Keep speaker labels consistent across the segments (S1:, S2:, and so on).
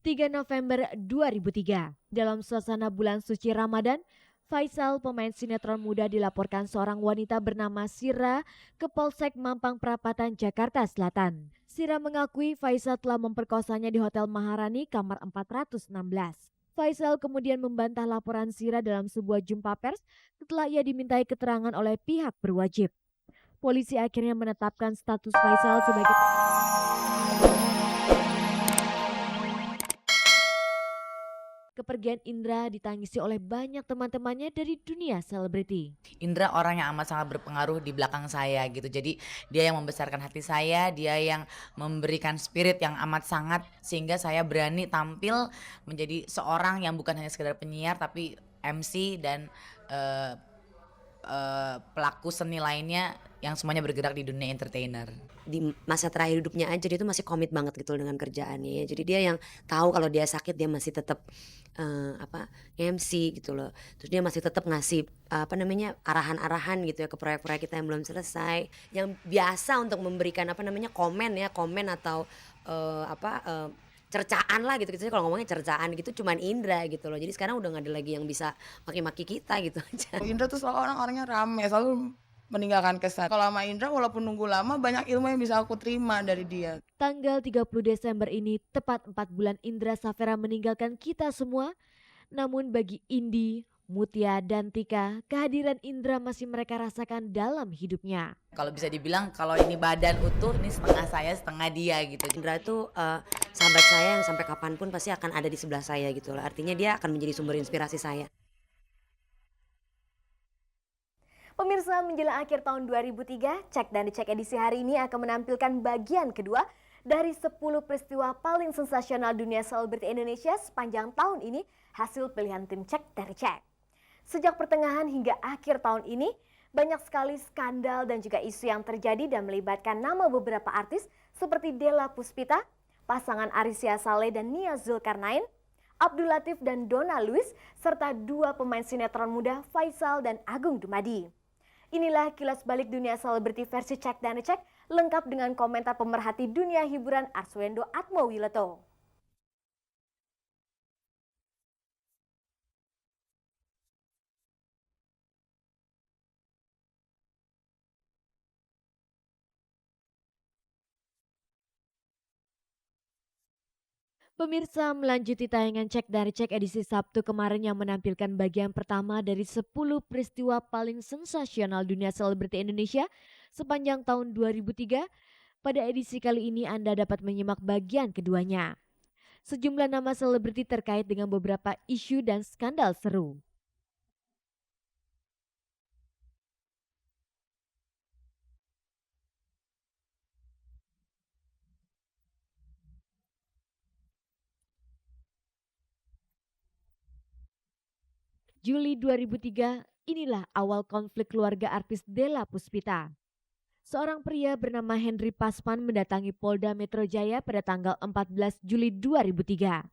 S1: 3 November 2003, dalam suasana bulan suci Ramadan, Faisal, pemain sinetron muda, dilaporkan seorang wanita bernama Sira ke Polsek Mampang Perapatan, Jakarta Selatan. Sira mengakui Faisal telah memperkosanya di Hotel Maharani kamar 416. Faisal kemudian membantah laporan Sira dalam sebuah jumpa pers setelah ia dimintai keterangan oleh pihak berwajib. Polisi akhirnya menetapkan status Faisal sebagai kepergian Indra ditangisi oleh banyak teman-temannya dari dunia selebriti.
S2: Indra orang yang amat sangat berpengaruh di belakang saya gitu. Jadi dia yang membesarkan hati saya, dia yang memberikan spirit yang amat sangat sehingga saya berani tampil menjadi seorang yang bukan hanya sekedar penyiar tapi MC dan eh, pelaku seni lainnya yang semuanya bergerak di dunia entertainer.
S3: Di masa terakhir hidupnya aja dia tuh masih komit banget gitu dengan kerjaannya ya. Jadi dia yang tahu kalau dia sakit dia masih tetap MC gitu loh. Terus dia masih tetap ngasih arahan-arahan gitu ya ke proyek-proyek kita yang belum selesai. Yang biasa untuk memberikan komen atau cercaan lah gitu, kalau ngomongnya cercaan gitu cuman Indra gitu loh. Jadi sekarang udah nggak ada lagi yang bisa maki-maki kita gitu aja.
S4: Indra tuh selalu orangnya rame, selalu meninggalkan kesan. Kalau sama Indra walaupun nunggu lama banyak ilmu yang bisa aku terima dari dia.
S1: Tanggal 30 Desember ini tepat 4 bulan Indra Safera meninggalkan kita semua. Namun bagi Indi, Mutia, dan Tika, kehadiran Indra masih mereka rasakan dalam hidupnya.
S2: Kalau bisa dibilang kalau ini badan utuh, ini setengah saya setengah dia gitu.
S3: Indra tuh sahabat saya yang sampai kapanpun pasti akan ada di sebelah saya gitu loh. Artinya dia akan menjadi sumber inspirasi saya.
S5: Pemirsa, menjelang akhir tahun 2003, Cek dan Dicek edisi hari ini akan menampilkan bagian kedua dari 10 peristiwa paling sensasional dunia selebriti Indonesia sepanjang tahun ini, hasil pilihan tim Cek dan Dicek. Sejak pertengahan hingga akhir tahun ini, banyak sekali skandal dan juga isu yang terjadi dan melibatkan nama beberapa artis seperti Della Puspita, pasangan Arisya Saleh dan Nia Zulkarnain, Abdul Latif dan Donna Lewis, serta dua pemain sinetron muda Faisal dan Agung Dumadi. Inilah kilas balik dunia selebriti versi Cek dan Cek, lengkap dengan komentar pemerhati dunia hiburan Arswendo Atmowiloto.
S1: Pemirsa, melanjuti tayangan Cek dari Cek edisi Sabtu kemarin yang menampilkan bagian pertama dari 10 peristiwa paling sensasional dunia selebriti Indonesia sepanjang tahun 2003. Pada edisi kali ini Anda dapat menyimak bagian keduanya. Sejumlah nama selebriti terkait dengan beberapa isu dan skandal seru. Juli 2003, inilah awal konflik keluarga artis Della Puspita. Seorang pria bernama Henry Pasman mendatangi Polda Metro Jaya pada tanggal 14 Juli 2003.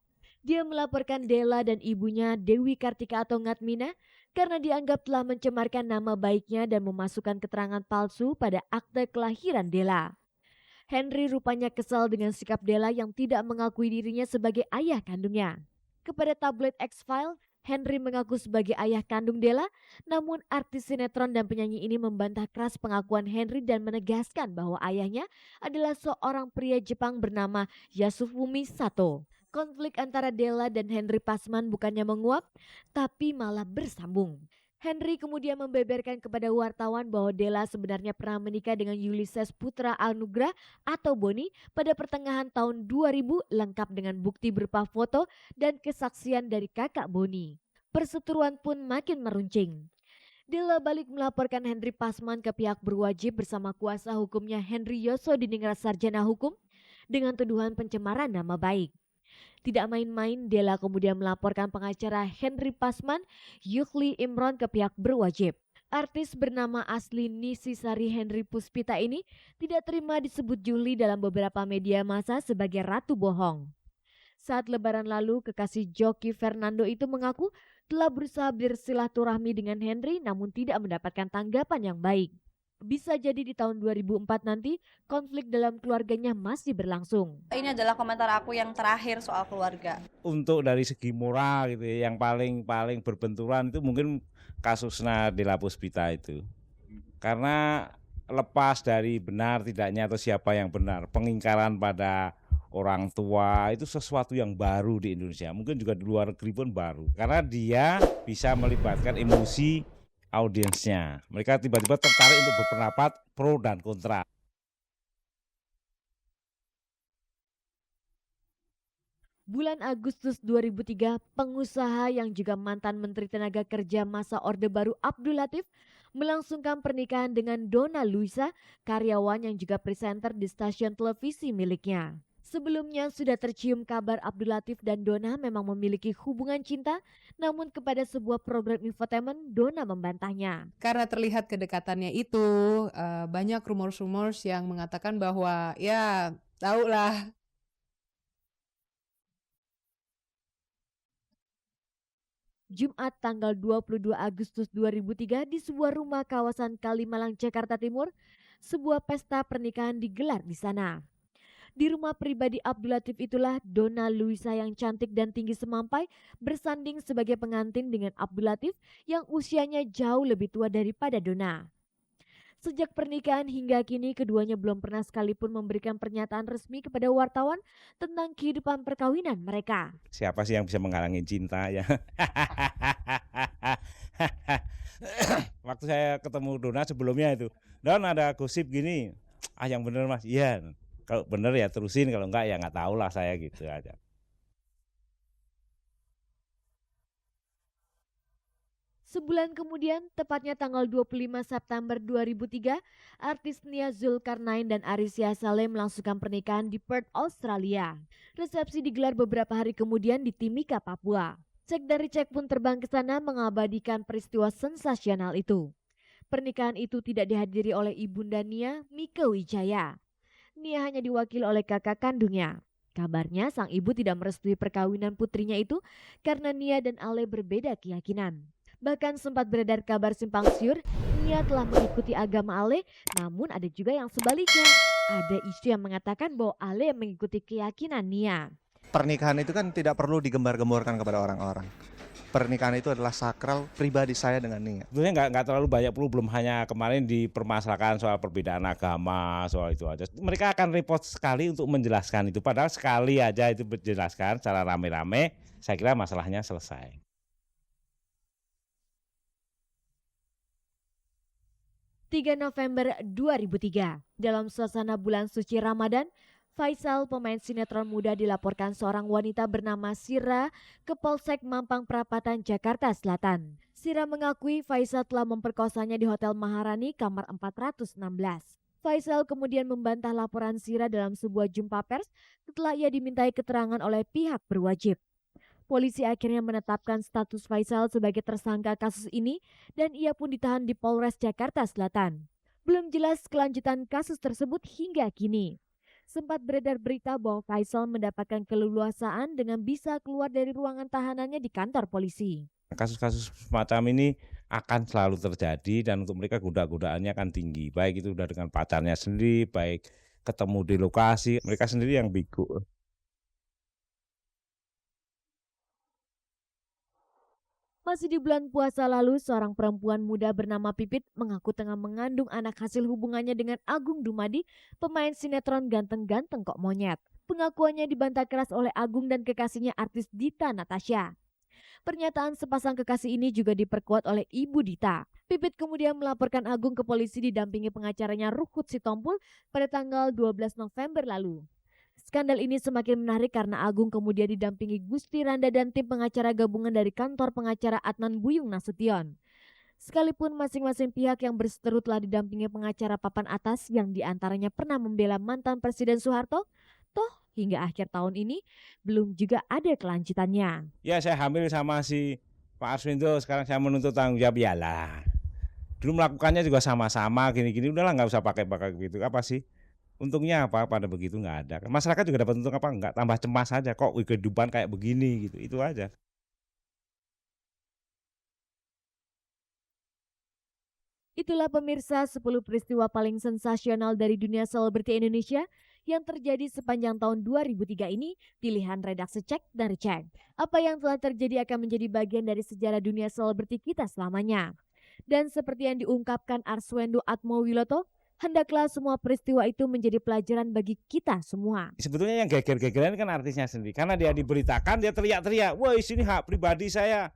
S1: Dia melaporkan Della dan ibunya Dewi Kartika atau Ngatmina karena dianggap telah mencemarkan nama baiknya dan memasukkan keterangan palsu pada akte kelahiran Della. Henry rupanya kesal dengan sikap Della yang tidak mengakui dirinya sebagai ayah kandungnya. Kepada tabloid X-File, Henry mengaku sebagai ayah kandung Della, namun artis sinetron dan penyanyi ini membantah keras pengakuan Henry dan menegaskan bahwa ayahnya adalah seorang pria Jepang bernama Yasufumi Sato. Konflik antara Della dan Henry Pasman bukannya menguap, tapi malah bersambung. Henry kemudian membeberkan kepada wartawan bahwa Della sebenarnya pernah menikah dengan Ulysses Putra Anugrah atau Boni pada pertengahan tahun 2000 lengkap dengan bukti berupa foto dan kesaksian dari kakak Boni. Perseteruan pun makin meruncing. Della balik melaporkan Henry Pasman ke pihak berwajib bersama kuasa hukumnya Henry Yosodiningrat Sarjana Hukum dengan tuduhan pencemaran nama baik. Tidak main-main, Della kemudian melaporkan pengacara Henry Pasman, Yukhli Imron ke pihak berwajib. Artis bernama asli Nisi Sari Henry Puspita ini tidak terima disebut Julie dalam beberapa media massa sebagai ratu bohong. Saat lebaran lalu, kekasih joki Fernando itu mengaku telah berusaha bersilaturahmi dengan Henry namun tidak mendapatkan tanggapan yang baik. Bisa jadi di tahun 2004 nanti konflik dalam keluarganya masih berlangsung.
S6: Ini adalah komentar aku yang terakhir soal keluarga.
S7: Untuk dari segi moral gitu ya, yang paling berbenturan itu mungkin kasusnya Della Puspita itu. Karena lepas dari benar tidaknya atau siapa yang benar, pengingkaran pada orang tua itu sesuatu yang baru di Indonesia, mungkin juga di luar negeri pun baru, karena dia bisa melibatkan emosi audiensnya. Mereka tiba-tiba tertarik untuk berpendapat pro dan kontra.
S1: Bulan Agustus 2003, pengusaha yang juga mantan Menteri Tenaga Kerja masa Orde Baru Abdul Latif melangsungkan pernikahan dengan Donna Luisa, karyawan yang juga presenter di stasiun televisi miliknya. Sebelumnya sudah tercium kabar Abdul Latif dan Donna memang memiliki hubungan cinta, namun kepada sebuah program infotainment, Donna membantahnya.
S8: Karena terlihat kedekatannya itu, banyak rumors-rumors yang mengatakan bahwa ya tahulah.
S1: Jumat tanggal 22 Agustus 2003 di sebuah rumah kawasan Kalimalang, Jakarta Timur, sebuah pesta pernikahan digelar di sana. Di rumah pribadi Abdul Latif itulah Donna Luisa yang cantik dan tinggi semampai bersanding sebagai pengantin dengan Abdul Latif yang usianya jauh lebih tua daripada Donna. Sejak pernikahan hingga kini keduanya belum pernah sekalipun memberikan pernyataan resmi kepada wartawan tentang kehidupan perkawinan mereka.
S7: Siapa sih yang bisa menghalangi cinta ya? Waktu saya ketemu Donna sebelumnya itu, Don ada gosip gini, yang bener Mas, iya. Kalau bener ya terusin, kalau enggak ya nggak tahu lah saya gitu aja.
S1: Sebulan kemudian, tepatnya tanggal 25 September 2003, artis Nia Zulkarnain dan Arisya Saleh melangsungkan pernikahan di Perth, Australia. Resepsi digelar beberapa hari kemudian di Timika, Papua. Cek dari Cek pun terbang ke sana mengabadikan peristiwa sensasional itu. Pernikahan itu tidak dihadiri oleh ibunda Nia, Mika Wijaya. Nia hanya diwakili oleh kakak kandungnya. Kabarnya sang ibu tidak merestui perkawinan putrinya itu karena Nia dan Ale berbeda keyakinan. Bahkan sempat beredar kabar simpang siur, Nia telah mengikuti agama Ale, namun ada juga yang sebaliknya. Ada isu yang mengatakan bahwa Ale mengikuti keyakinan Nia.
S9: Pernikahan itu kan tidak perlu digembar-gemborkan kepada orang-orang. Pernikahan itu adalah sakral pribadi saya dengan Nia.
S7: Sebenarnya nggak terlalu banyak, belum hanya kemarin dipermasalahkan soal perbedaan agama, soal itu aja. Mereka akan repot sekali untuk menjelaskan itu. Padahal sekali aja itu dijelaskan secara rame-rame, saya kira masalahnya selesai.
S1: November 2003, dalam suasana bulan suci Ramadan, Faisal, pemain sinetron muda, dilaporkan seorang wanita bernama Sira ke Polsek Mampang Perapatan, Jakarta Selatan. Sira mengakui Faisal telah memperkosanya di Hotel Maharani kamar 416. Faisal kemudian membantah laporan Sira dalam sebuah jumpa pers setelah ia dimintai keterangan oleh pihak berwajib. Polisi akhirnya menetapkan status Faisal sebagai tersangka kasus ini dan ia pun ditahan di Polres Jakarta Selatan. Belum jelas kelanjutan kasus tersebut hingga kini. Sempat beredar berita bahwa Faisal mendapatkan keleluasaan dengan bisa keluar dari ruangan tahanannya di kantor polisi.
S7: Kasus-kasus semacam ini akan selalu terjadi dan untuk mereka goda-godaannya akan tinggi. Baik itu udah dengan pacarnya sendiri, baik ketemu di lokasi, mereka sendiri yang bego.
S1: Masih di bulan puasa lalu, seorang perempuan muda bernama Pipit mengaku tengah mengandung anak hasil hubungannya dengan Agung Dumadi, pemain sinetron Ganteng-Ganteng Kok Monyet. Pengakuannya dibantah keras oleh Agung dan kekasihnya artis Dita Natasha. Pernyataan sepasang kekasih ini juga diperkuat oleh Ibu Dita. Pipit kemudian melaporkan Agung ke polisi didampingi pengacaranya Ruhut Sitompul pada tanggal 12 November lalu. Skandal ini semakin menarik karena Agung kemudian didampingi Gusti Randa dan tim pengacara gabungan dari kantor pengacara Adnan Buyung Nasution. Sekalipun masing-masing pihak yang berseteru telah didampingi pengacara papan atas yang diantaranya pernah membela mantan Presiden Soeharto, toh hingga akhir tahun ini belum juga ada kelanjutannya.
S7: Ya saya hamil sama si Pak Arswendo, sekarang saya menuntut tanggung jawab yalah. Dulu melakukannya juga sama-sama gini-gini, udahlah nggak usah pakai gitu, apa sih? Untungnya apa pada begitu nggak ada. Masyarakat juga dapat untung apa? Nggak tambah cemas aja kok kehidupan kayak begini gitu. Itu aja.
S1: Itulah pemirsa 10 peristiwa paling sensasional dari dunia selebriti Indonesia yang terjadi sepanjang tahun 2003 ini. Pilihan redaksi Cek dan Recheck. Apa yang telah terjadi akan menjadi bagian dari sejarah dunia selebriti kita selamanya. Dan seperti yang diungkapkan Arswendo Atmowiloto, hendaklah semua peristiwa itu menjadi pelajaran bagi kita semua.
S7: Sebetulnya yang geger-gegeran kan artisnya sendiri. Karena dia diberitakan, dia teriak-teriak, wah ini hak pribadi saya.